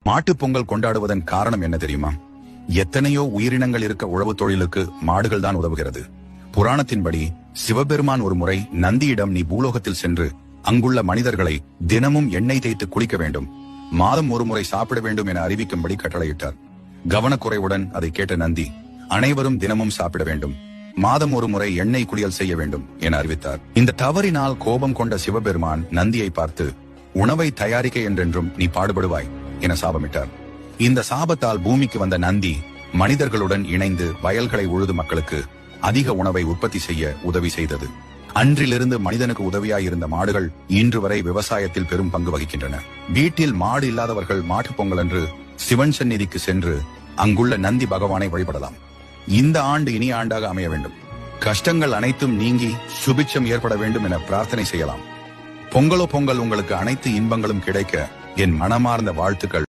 மாட்டுப் பொங்கல் கொண்டாடுவதன் காரணம் என்ன தெரியுமா? எத்தனையோ உயிரினங்கள் இருக்க உழவு தொழிலுக்கு மாடுகள் தான் உதவுகிறது. புராணத்தின்படி சிவபெருமான் ஒரு முறை நந்தியிடம், நீ பூலோகத்தில் சென்று அங்குள்ள மனிதர்களை தினமும் எண்ணெய் தேய்த்து குளிக்க வேண்டும், மாதம் ஒரு முறை சாப்பிட வேண்டும் என அறிவிக்கும்படி கட்டளையிட்டார். கவனக்குறைவுடன் அதை கேட்ட நந்தி, அனைவரும் தினமும் சாப்பிட வேண்டும், மாதம் ஒரு முறை எண்ணெய் குளியல் செய்ய வேண்டும் என அறிவித்தார். இந்த தவறினால் கோபம் கொண்ட சிவபெருமான் நந்தியை பார்த்து, உணவை தயாரிக்க என்றென்றும் நீ பாடுபடுவாய் என சாபமிட்டார். இந்த சாபத்தால் பூமிக்கு வந்த நந்தி மனிதர்களுடன் இணைந்து வயல்களை உழுது மக்களுக்கு அதிக உணவை உற்பத்தி செய்ய உதவி செய்தது. அன்றிலிருந்து மனிதனுக்கு உதவியாயிருந்த மாடுகள் இன்று வரை விவசாயத்தில் பெரும் பங்கு வகிக்கின்றன. வீட்டில் மாடு இல்லாதவர்கள் மாட்டுப் பொங்கல் அன்று சிவன் சந்நிதிக்கு சென்று அங்குள்ள நந்தி பகவானை வழிபடலாம். இந்த ஆண்டு இனிய ஆண்டாக அமைய வேண்டும், கஷ்டங்கள் அனைத்தும் நீங்கி சுபிட்சம் ஏற்பட வேண்டும் என பிரார்த்தனை செய்யலாம். பொங்கலோ பொங்கல், உங்களுக்கு அனைத்து இன்பங்களும் கிடைக்க என் மனமார்ந்த வாழ்த்துக்கள்.